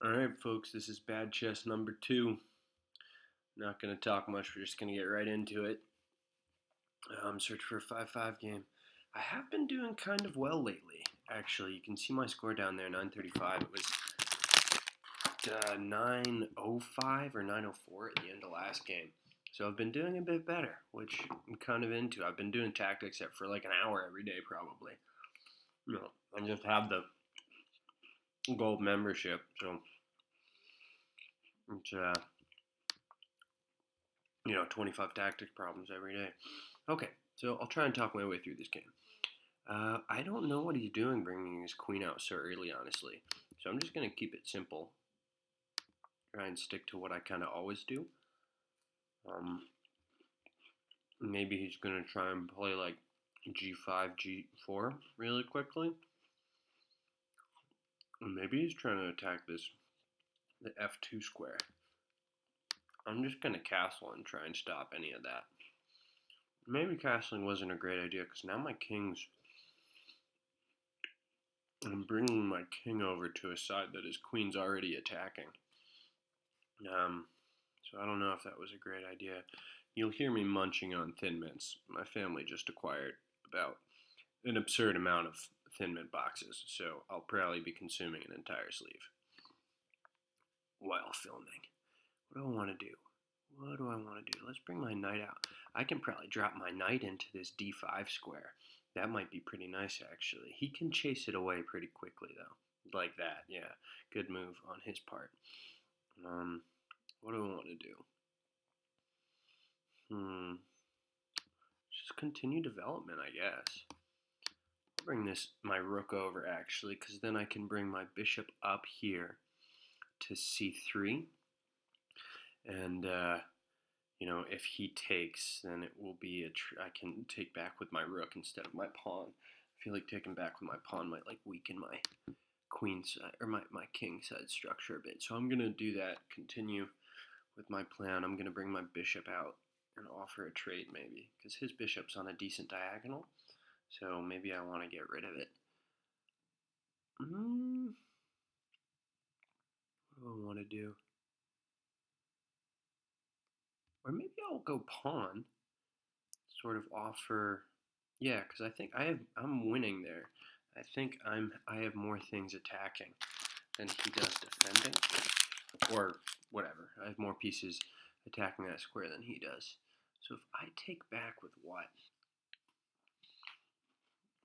Alright, folks, this is Bad Chess number 2. Not going to talk much, we're just going to get right into it. Search for a 5-5 game. I have been doing kind of well lately, actually. You can see my score down there, 935. It was 905 or 904 at the end of last game. So I've been doing a bit better, which I'm kind of into. I've been doing tactics for like an hour every day, probably. I just have the gold membership, so it's 25 tactics problems every day. Okay, so I'll try and talk my way through this game. I don't know what he's doing bringing his queen out so early, honestly. So I'm just going to keep it simple. Try and stick to what I kind of always do. Maybe he's going to try and play like g5, g4 really quickly. Maybe he's trying to attack the f2 square. I'm just going to castle and try and stop any of that. Maybe castling wasn't a great idea because now my I'm bringing my king over to a side that his queen's already attacking. So I don't know if that was a great idea. You'll hear me munching on Thin Mints. My family just acquired about an absurd amount of Thin Mint boxes, so I'll probably be consuming an entire sleeve while filming. What do I want to do? Let's bring my knight out. I can probably drop my knight into this d5 square. That might be pretty nice, actually. He can chase it away pretty quickly, though. Like that, yeah. Good move on his part. What do I want to do? Just continue development, I guess. I'll bring my rook over, actually, because then I can bring my bishop up here to c3. And, if he takes, then it will be I can take back with my rook instead of my pawn. I feel like taking back with my pawn might, weaken my queen side, or my king side structure a bit. So I'm going to do that, continue with my plan. I'm going to bring my bishop out and offer a trade, maybe, because his bishop's on a decent diagonal. So maybe I want to get rid of it. What do I want to do? Or maybe I'll go pawn, sort of offer, yeah, because I think I'm winning there. I think I have more things attacking than he does defending, or whatever. I have more pieces attacking that square than he does. So if I take back with what?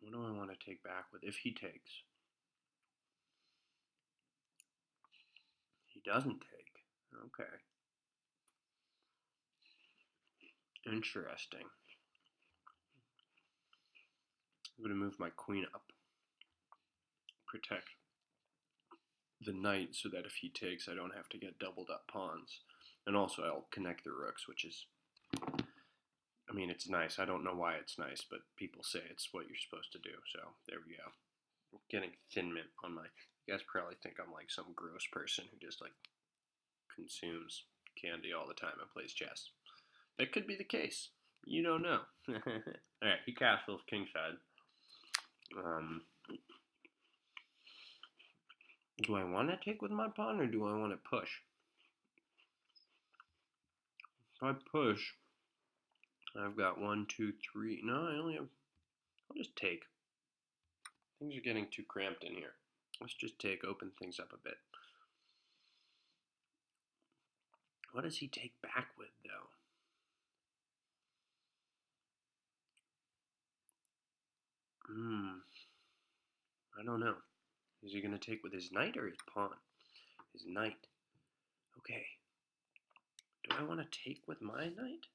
What do I want to take back with if he takes? He doesn't take. Okay. Interesting. I'm going to move my queen up. Protect the knight so that if he takes, I don't have to get doubled up pawns. And also I'll connect the rooks, which is, I mean, it's nice. I don't know why it's nice, but people say it's what you're supposed to do. So there we go. I'm getting Thin Mint on my, you guys probably think I'm like some gross person who just consumes candy all the time and plays chess. That could be the case. You don't know. Alright, he castles kingside. Do I want to take with my pawn or do I want to push? If I push, I've got 1, 2, 3. No, I only have. I'll just take. Things are getting too cramped in here. Let's just take, open things up a bit. What does he take back with, though? I don't know. Is he going to take with his knight or his pawn? His knight. Okay. Do I want to take with my knight?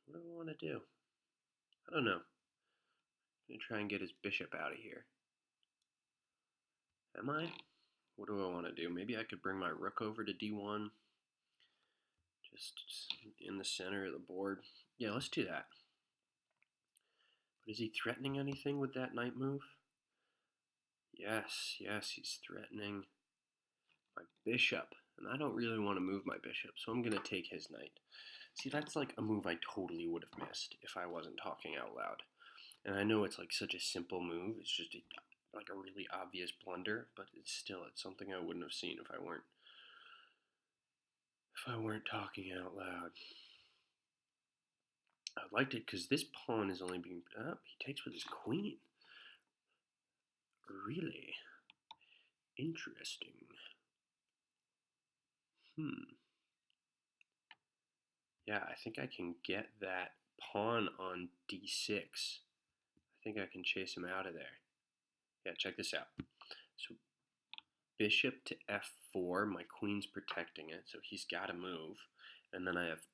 What do I want to do? I don't know. I'm going to try and get his bishop out of here. Am I? What do I want to do? Maybe I could bring my rook over to d1. Just in the center of the board. Yeah, let's do that. But is he threatening anything with that knight move? Yes, he's threatening my bishop. And I don't really want to move my bishop, so I'm going to take his knight. See, that's like a move I totally would have missed if I wasn't talking out loud. And I know it's like such a simple move. It's just like a really obvious blunder, but it's something I wouldn't have seen if I weren't talking out loud. I liked it because this pawn is only being up. He takes with his queen. Really interesting. Yeah, I think I can get that pawn on d6. I think I can chase him out of there. Yeah, check this out. So bishop to f4, my queen's protecting it, so he's got to move. And then I have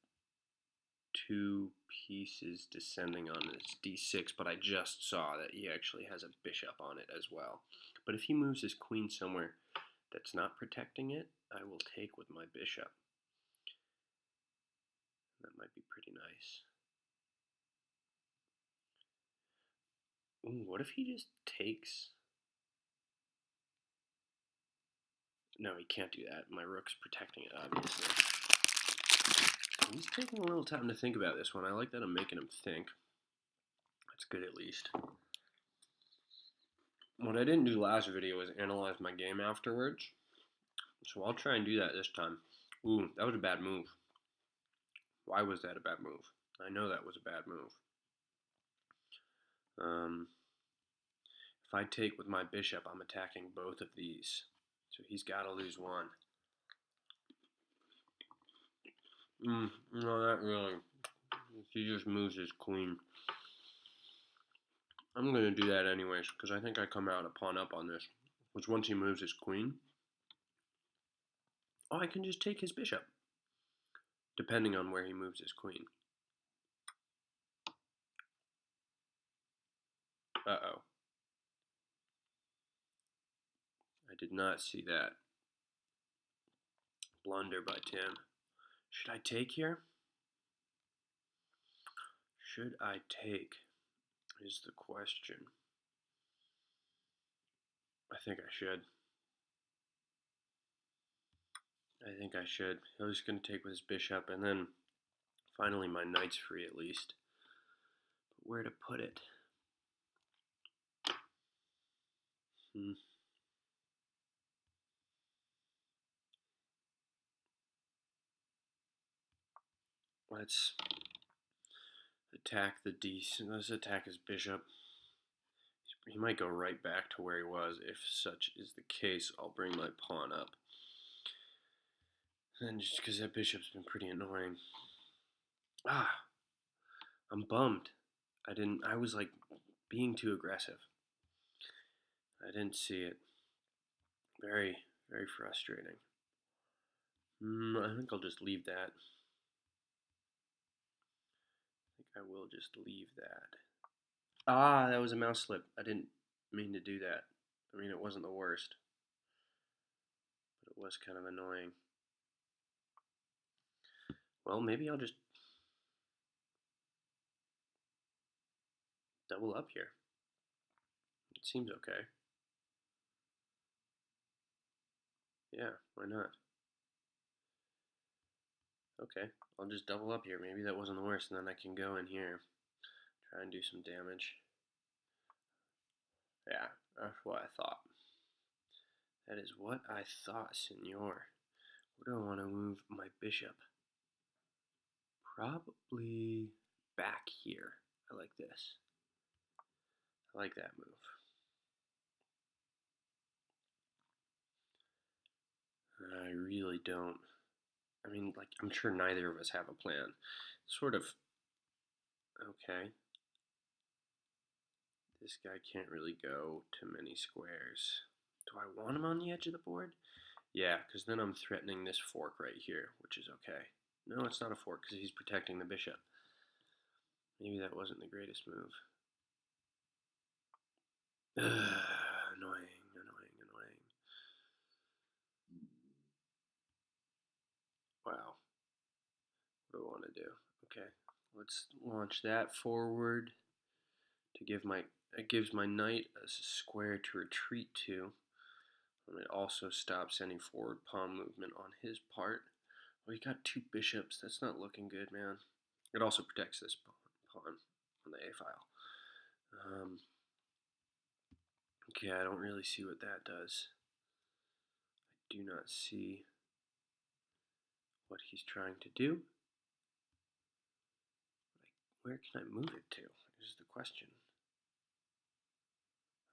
two pieces descending on this d6, but I just saw that he actually has a bishop on it as well. But if he moves his queen somewhere that's not protecting it, I will take with my bishop. That might be pretty nice. Ooh, what if he just takes? No, he can't do that. My rook's protecting it, obviously. He's taking a little time to think about this one. I like that I'm making him think. That's good, at least. What I didn't do last video was analyze my game afterwards. So I'll try and do that this time. Ooh, that was a bad move. Why was that a bad move? I know that was a bad move. If I take with my bishop, I'm attacking both of these. So he's got to lose one. No, not really. He just moves his queen. I'm going to do that anyways, because I think I come out a pawn up on this. Which once he moves his queen, I can just take his bishop, depending on where he moves his queen. Uh-oh. I did not see that. Blunder by Tim. Should I take here? Should I take is the question. I think I should. He's going to take with his bishop, and then finally my knight's free at least. But where to put it? Let's attack let's attack his bishop. He might go right back to where he was. If such is the case, I'll bring my pawn up. And just because that bishop's been pretty annoying. I'm bummed. I was like being too aggressive. I didn't see it. Very, very frustrating. I think I'll just leave that. I will just leave that. That was a mouse slip. I didn't mean to do that. I mean, it wasn't the worst, but it was kind of annoying. Well, maybe I'll just double up here. It seems okay. Yeah, why not? Okay, I'll just double up here. Maybe that wasn't the worst, and then I can go in here, try and do some damage. Yeah, that's what I thought. That is what I thought, senor. Where do I want to move my bishop? Probably back here. I like this. I like that move. I really don't. I mean, like, I'm sure neither of us have a plan. Sort of. Okay. This guy can't really go to many squares. Do I want him on the edge of the board? Yeah, because then I'm threatening this fork right here, which is okay. No, it's not a fork because he's protecting the bishop. Maybe that wasn't the greatest move. Annoying. Wow. What do I want to do? Okay, let's launch that forward to give it gives my knight a square to retreat to. And it also stops any forward pawn movement on his part. Well, he got two bishops. That's not looking good, man. It also protects this pawn on the a file. Okay, I don't really see what that does. I do not see what he's trying to do. Where can I move it to? Is the question.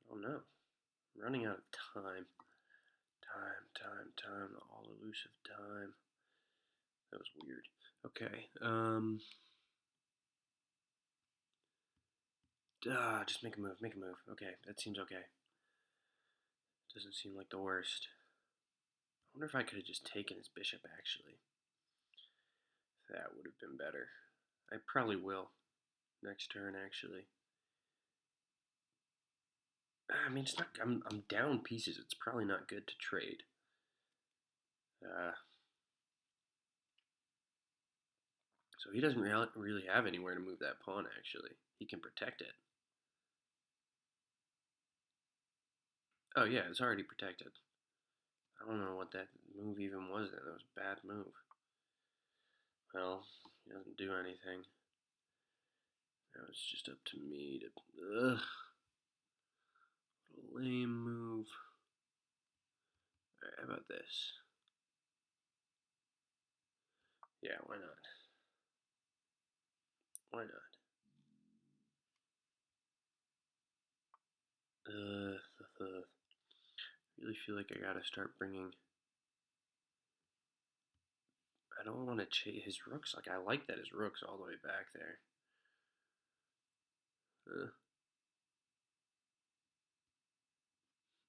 I don't know. I'm running out of time. Time. All elusive time. That was weird. Okay. Just make a move. Okay, that seems okay. Doesn't seem like the worst. I wonder if I could have just taken his bishop, actually. That would have been better. I probably will. Next turn, actually. I mean, it's not. I'm down pieces. It's probably not good to trade. So he doesn't really have anywhere to move that pawn, actually. He can protect it. Oh, yeah, it's already protected. I don't know what that move even was then. That was a bad move. Well, he doesn't do anything. Now it's just up to me to... Ugh. What a lame move. Alright, how about this? Yeah, why not? Why not? Really feel like I gotta start bringing... I don't want to chase his rooks. Like, I like that his rook's all the way back there.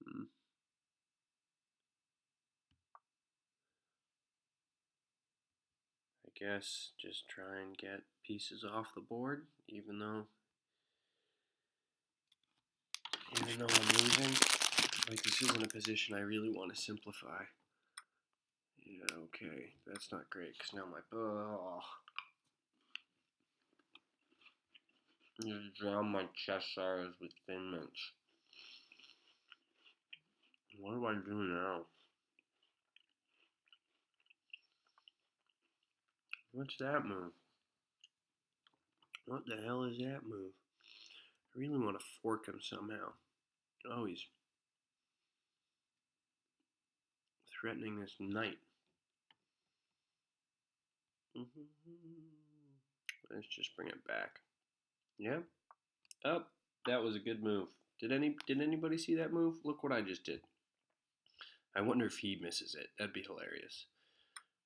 Hmm. I guess just try and get pieces off the board, even though I'm losing. Like, this isn't a position I really want to simplify. Yeah, okay, that's not great, because now my... Just drown my Cheshires with Thin Mints. What do I do now? What's that move? What the hell is that move? I really want to fork him somehow. Oh, he's threatening this knight. Let's just bring it back. Yeah. Oh, that was a good move. Did anybody see that move? Look what I just did. I wonder if he misses it. That'd be hilarious.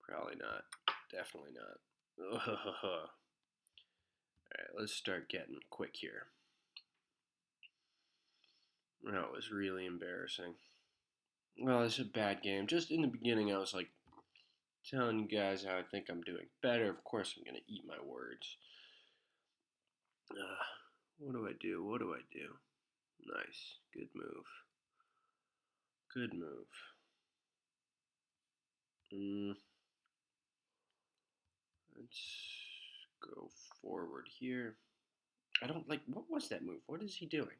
Probably not. Definitely not. Alright, let's start getting quick here. That was really embarrassing. Well, it's a bad game. Just in the beginning, I was like telling you guys how I think I'm doing better. Of course, I'm going to eat my words. What do I do? Nice. Good move. Let's go forward here. I don't like... What was that move? What is he doing?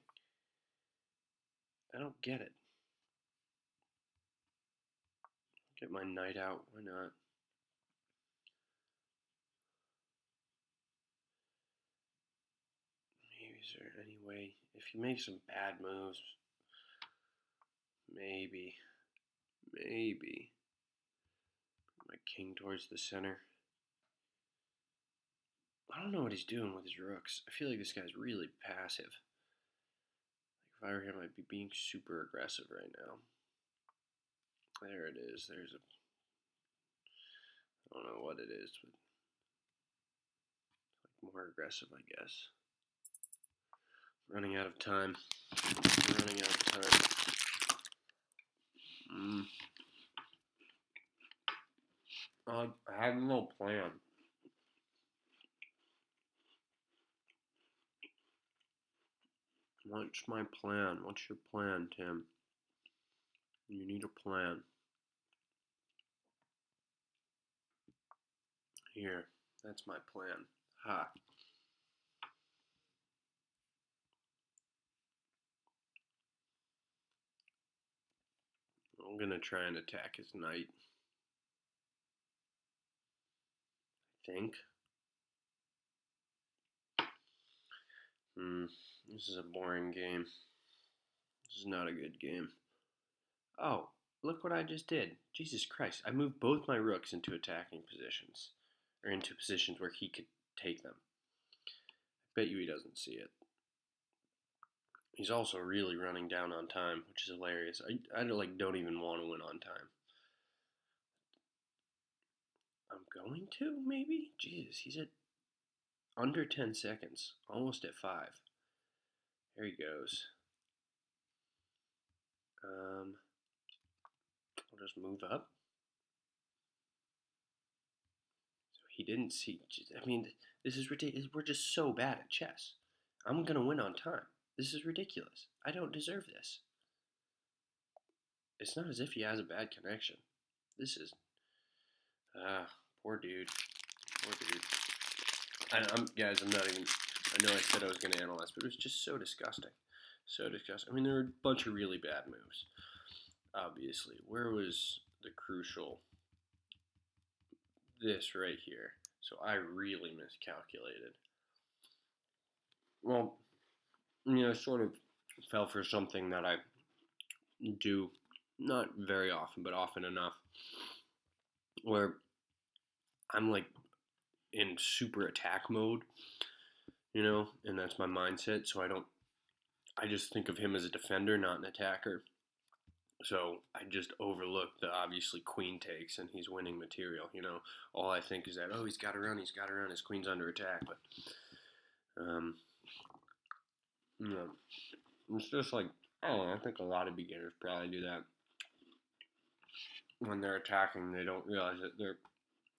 I don't get it. Get my knight out. Why not? Maybe is there any way... If he makes some bad moves... Maybe. My king towards the center. I don't know what he's doing with his rooks. I feel like this guy's really passive. Like, if I were him, I'd be being super aggressive right now. There it is. There's a... I don't know what it is, but... Like more aggressive, I guess. Running out of time. I have no plan. What's my plan? What's your plan, Tim? You need a plan. Here, that's my plan. Ha. I'm gonna try and attack his knight. I think. This is a boring game. This is not a good game. Oh, look what I just did. Jesus Christ. I moved both my rooks into attacking positions. Or into positions where he could take them. I bet you he doesn't see it. He's also really running down on time, which is hilarious. I don't even want to win on time. I'm going to, maybe? Jesus, he's at under 10 seconds. Almost at 5. There he goes. I'll just move up. So he didn't see. I mean, this is ridiculous. We're just so bad at chess. I'm going to win on time. This is ridiculous. I don't deserve this. It's not as if he has a bad connection. This is... poor dude. Poor dude. Guys, I'm not even... I know I said I was going to analyze, but it was just so disgusting. So disgusting. I mean, there were a bunch of really bad moves. Obviously. Where was the crucial... This right here. So I really miscalculated. Well, I sort of fell for something that I do not very often, but often enough, where I'm like in super attack mode, and that's my mindset. So I just think of him as a defender, not an attacker. So I just overlook the obviously queen takes and he's winning material. All I think is that, oh, he's got to run, his queen's under attack. But it's just like, I don't know, I think a lot of beginners probably do that. When they're attacking, they don't realize that their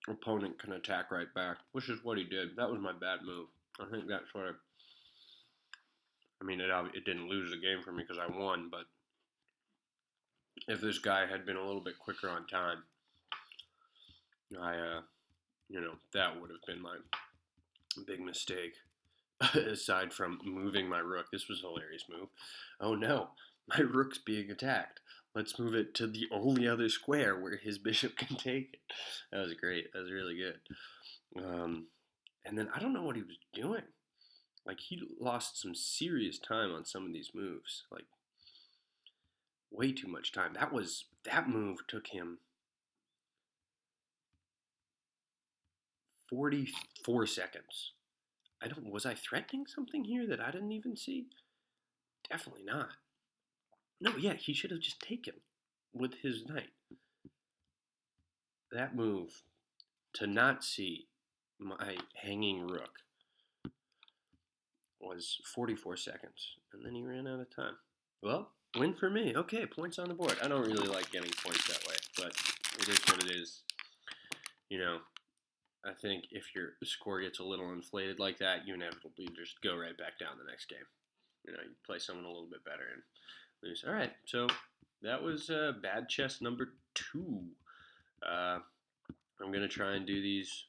opponent can attack right back, which is what he did. That was my bad move. I think that sort of, it didn't lose the game for me because I won, but if this guy had been a little bit quicker on time, that would have been my big mistake. Aside from moving my rook, this was a hilarious move. Oh no, my rook's being attacked. Let's move it to the only other square where his bishop can take it. That was great. That was really good. And then I don't know what he was doing. Like, he lost some serious time on some of these moves. Like, way too much time. That move took him 44 seconds. Was I threatening something here that I didn't even see? Definitely not. No, yeah, he should have just taken with his knight. That move to not see my hanging rook was 44 seconds, and then he ran out of time. Well, win for me. Okay, points on the board. I don't really like getting points that way, but it is what it is. I think if your score gets a little inflated like that, you inevitably just go right back down the next game. You play someone a little bit better and lose. All right, so that was bad chess number 2. I'm going to try and do these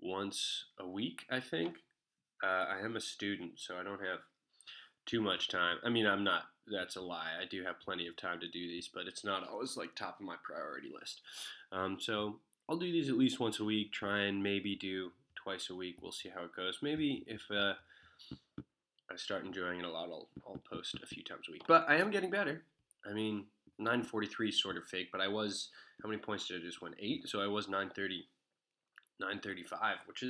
once a week, I think. I am a student, so I don't have too much time. I'm not, that's a lie. I do have plenty of time to do these, but it's not always like top of my priority list. So I'll do these at least once a week, try and maybe do twice a week. We'll see how it goes. Maybe if I start enjoying it a lot, I'll post a few times a week. But I am getting better. 943 is sort of fake, but how many points did I just win? 8, so I was 935, which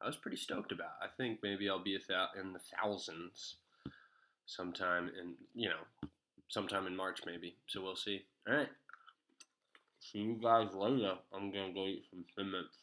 I was pretty stoked about. I think maybe I'll be in the thousands sometime in March maybe. So we'll see. All right. See you guys later. I'm going to go eat some Thin Mints.